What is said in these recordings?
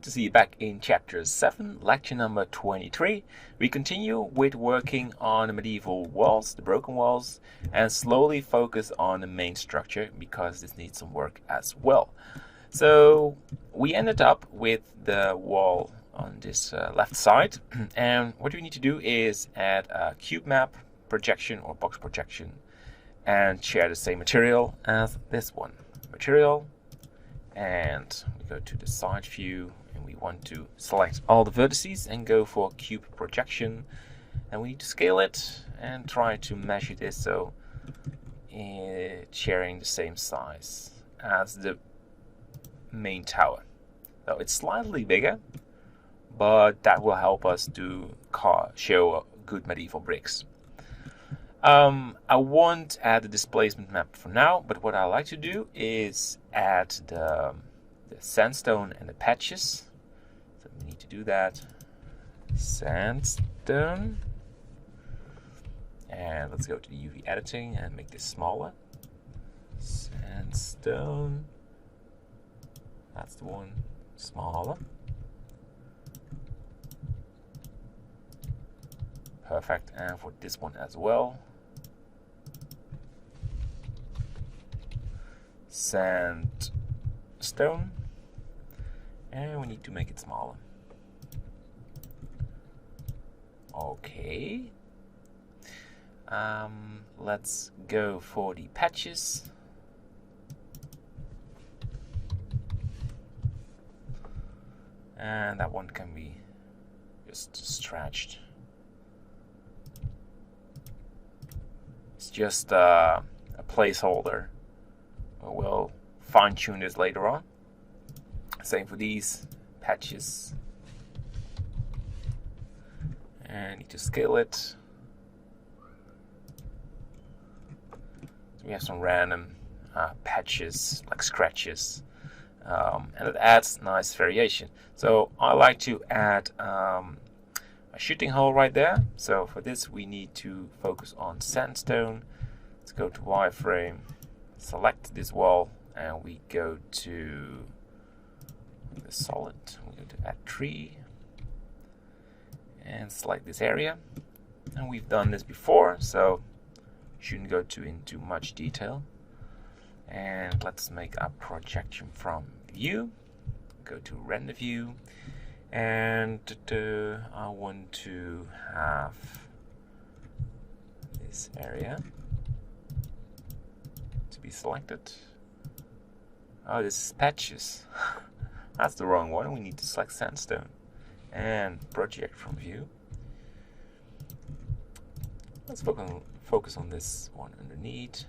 good to see you back in Chapter 7, Lecture number 23. We continue with working on the medieval walls, the broken walls, and slowly focus on the main structure because this needs some work as well. So we ended up with the wall on this left side, and what we need to do is add a cube map projection or box projection and share the same material as this one. Material, and we go to the side view and we want to select all the vertices and go for cube projection, and we need to scale it and try to measure this so it's sharing the same size as the main tower. So it's slightly bigger, but that will help us to show good medieval bricks. I won't add the displacement map for now, but what I like to do is add the sandstone and the patches. So we need to do that. Sandstone. And let's go to the UV editing and make this smaller. Sandstone. That's the one. Smaller. Perfect. And for this one as well. Sandstone, and we need to make it smaller. Okay. Let's go for the patches. And that one can be just stretched. It's just a placeholder. We'll fine-tune this later on. Same for these patches. And need to scale it. So we have some random patches, like scratches. And it adds nice variation. So I like to add a shooting hole right there. So for this we need to focus on sandstone. Let's go to wireframe. Select this wall and we go to the solid. We go to add tree and select this area. And we've done this before, so shouldn't go into much detail. And let's make a projection from view. Go to render view, and I want to have this area be selected. Oh, this is patches. That's the wrong one. We need to select sandstone and project from view. Let's focus on this one underneath.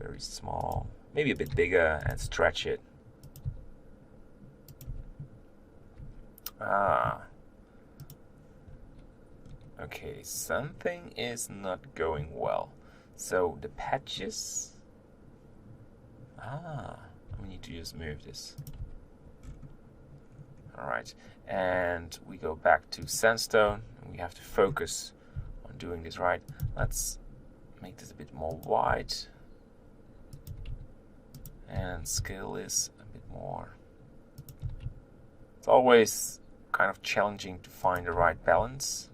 Very small, maybe a bit bigger, and stretch it. Okay, something is not going well. So the patches, we need to just move this. Alright, and we go back to sandstone, and we have to focus on doing this right. Let's make this a bit more wide and scale this a bit more. It's always kind of challenging to find the right balance,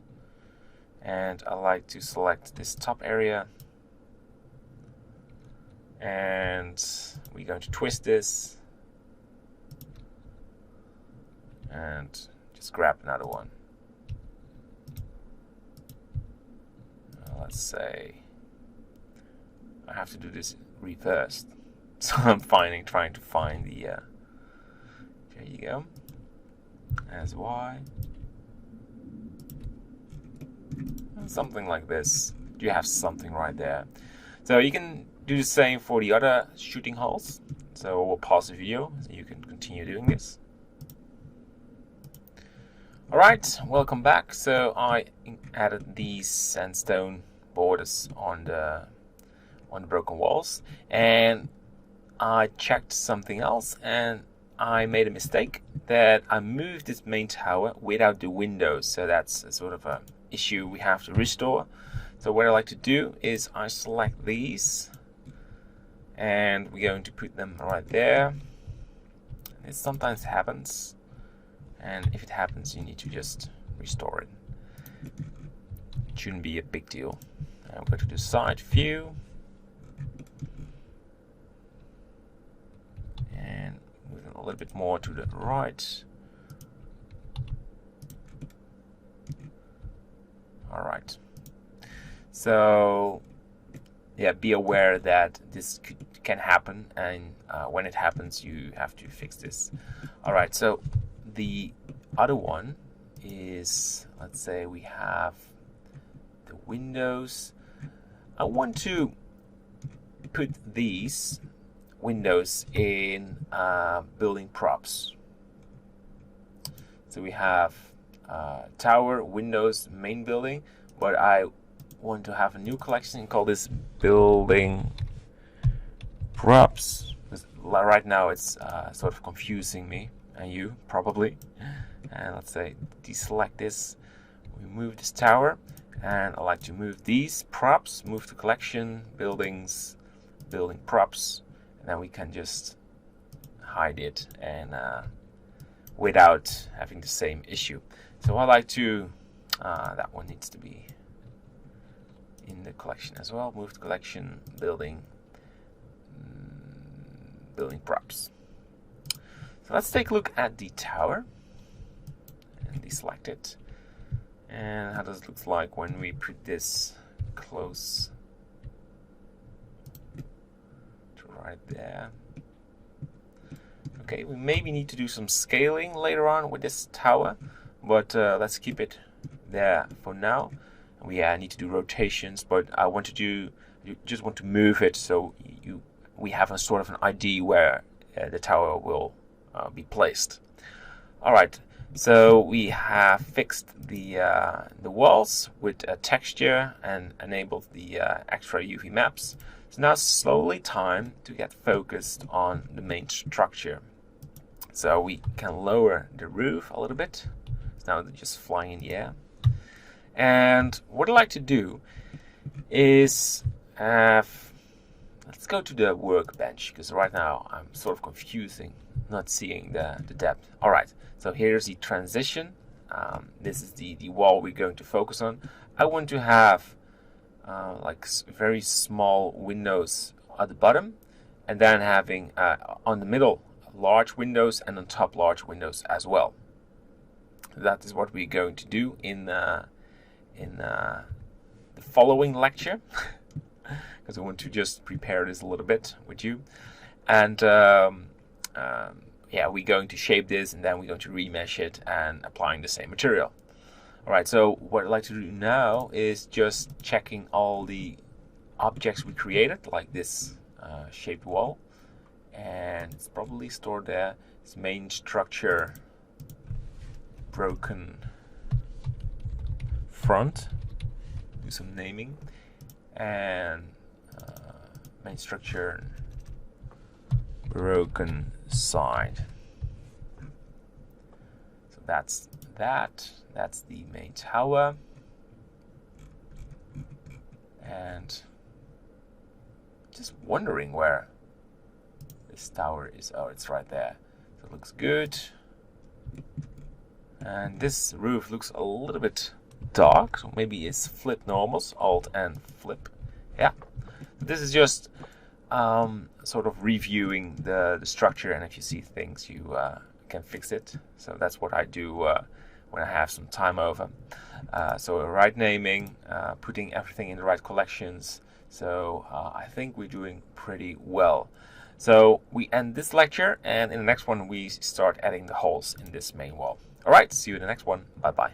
and I like to select this top area. And we're going to twist this and just grab another one. Let's say I have to do this reversed, so I'm trying to find the there you go, as Y, and something like this. You have something right there, so you can do the same for the other shooting holes. So we'll pause the video so you can continue doing this. Alright, welcome back. So I added these sandstone borders on the broken walls, and I checked something else, and I made a mistake that I moved this main tower without the windows. So that's a sort of an issue we have to restore. So what I like to do is I select these, and we're going to put them right there. It sometimes happens and if it happens, you need to just restore it. It shouldn't be a big deal. I'll go to the side view and move it a little bit more to the right. All right. So yeah, be aware that this can happen, and when it happens, you have to fix this. All right. So the other one is, let's say we have the windows. I want to put these windows in building props. So we have tower, windows, main building, but I want to have a new collection and call this building props. Right now it's sort of confusing me and you probably. And let's say deselect this, we move this tower, and I like to move these props, move to collection, buildings, building props, and then we can just hide it and without having the same issue. So I like to, that one needs to be in the collection as well. Move to collection, building, building props. So let's take a look at the tower and deselect it. And how does it look like when we put this close to right there. Okay, we maybe need to do some scaling later on with this tower, but let's keep it there for now. We need to do rotations, but I want to do, you just want to move it so we have a sort of an idea where the tower will be placed. All right, so we have fixed the walls with a texture and enabled the extra UV maps. So now it's slowly time to get focused on the main structure. So we can lower the roof a little bit. So now they're just flying in the air. And what I like to do is have, let's go to the workbench, because right now I'm sort of confusing, not seeing the depth. All right, so here's the transition. This is the wall we're going to focus on. I want to have like very small windows at the bottom, and then having on the middle large windows, and on top large windows as well. That is what we're going to do in the following lecture, because I want to just prepare this a little bit with you. And yeah, we're going to shape this, and then we're going to remesh it and applying the same material. All right, so what I'd like to do now is just checking all the objects we created, like this shaped wall, and it's probably stored there. It's main structure, broken front, do some naming, and main structure, broken side. So that's the main tower, and just wondering where this tower is. Oh, it's right there. So it looks good. And this roof looks a little bit dark, so maybe it's flip normals, alt and flip. Yeah, this is just sort of reviewing the structure, and if you see things, you can fix it. So that's what I do when I have some time over. So right naming, putting everything in the right collections. So I think we're doing pretty well. So we end this lecture, and in the next one we start adding the holes in this main wall. All right, see you in the next one. Bye bye.